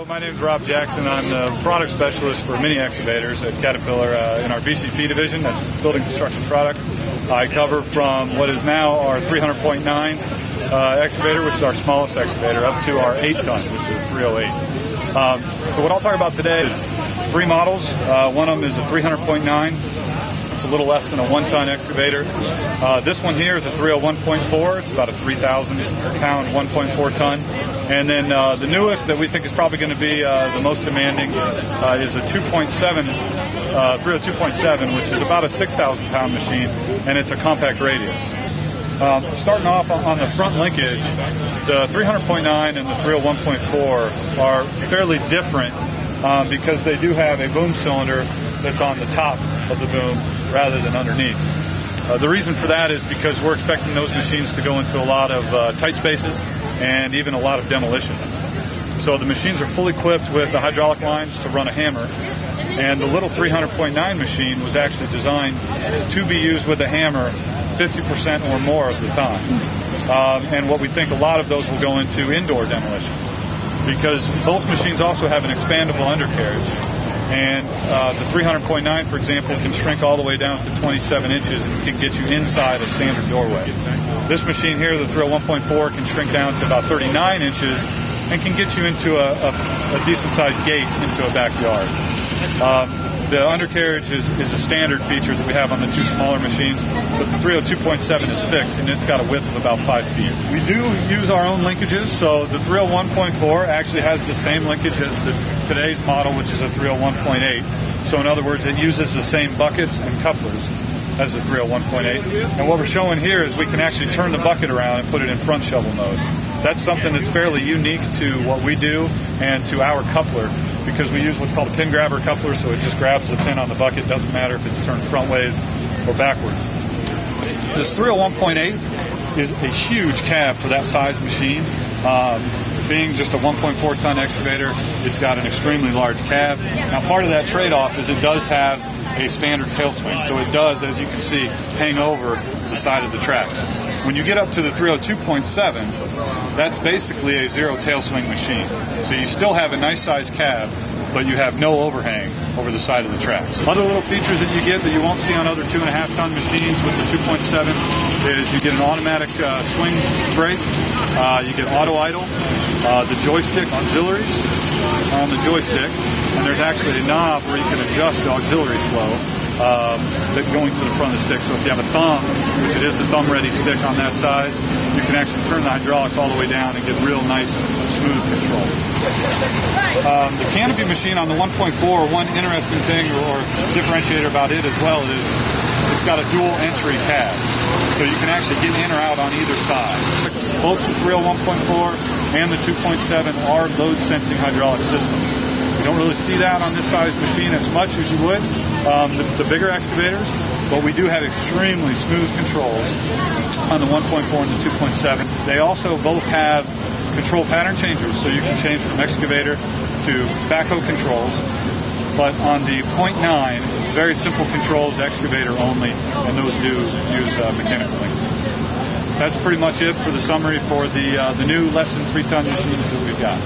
So my name is Rob Jackson. I'm the product specialist for mini excavators at Caterpillar in our BCP division. That's Building Construction Products. I cover from what is now our 300.9 excavator, which is our smallest excavator, up to our 8-ton, which is a 308. So what I'll talk about today is 3 models. One of them is a 300.9. It's a little less than a 1-ton excavator. This one here is a 301.4. It's about a 3,000-pound, 1.4 ton. And then the newest that we think is probably going to be the most demanding is a 302.7, which is about a 6,000-pound machine, and it's a compact radius. Starting off on the front linkage, the 300.9 and the 301.4 are fairly different because they do have a boom cylinder that's on the top of the boom rather than underneath. The reason for that is because we're expecting those machines to go into a lot of tight spaces and even a lot of demolition. So the machines are fully equipped with the hydraulic lines to run a hammer, and the little 300.9 machine was actually designed to be used with a hammer 50% or more of the time. And what we think a lot of those will go into indoor demolition, because both machines also have an expandable undercarriage. And the 300.9, for example, can shrink all the way down to 27 inches and can get you inside a standard doorway. This machine here, the 301.4, can shrink down to about 39 inches and can get you into a decent-sized gate into a backyard. The undercarriage is a standard feature that we have on the 2 smaller machines, but the 302.7 is fixed, and it's got a width of about 5 feet. We do use our own linkages, so the 301.4 actually has the same linkage as today's model, which is a 301.8. So in other words, it uses the same buckets and couplers as the 301.8. And what we're showing here is we can actually turn the bucket around and put it in front shovel mode. That's something that's fairly unique to what we do and to our coupler, because we use what's called a pin grabber coupler, so it just grabs the pin on the bucket. Doesn't matter if it's turned front ways or backwards. This 301.8 is a huge cab for that size machine. Being just a 1.4 ton excavator, it's got an extremely large cab. Now part of that trade-off is it does have a standard tail swing, so it does, as you can see, hang over the side of the tracks. When you get up to the 302.7, that's basically a zero tail swing machine. So you still have a nice sized cab, but you have no overhang over the side of the tracks. Other little features that you get that you won't see on other 2.5 ton machines with the 2.7 is you get an automatic swing brake, you get auto idle, the joystick auxiliaries on the joystick, and there's actually a knob where you can adjust the auxiliary flow that going to the front of the stick. So if you have a thumb, which it is a thumb-ready stick on that size, you can actually turn the hydraulics all the way down and get real nice, smooth control. The canopy machine on the 1.4, one interesting thing or differentiator about it as well is it's got a dual entry cab. So you can actually get in or out on either side. Both the 301.4 and the 2.7 are load sensing hydraulic systems. You don't really see that on this size machine as much as you would the bigger excavators, but we do have extremely smooth controls on the 1.4 and the 2.7. They also both have control pattern changers, so you can change from excavator to backhoe controls. But on the 0.9, it's very simple controls, excavator only, and those do use mechanical link. That's pretty much it for the summary for the new less than 3-ton machines that we've got.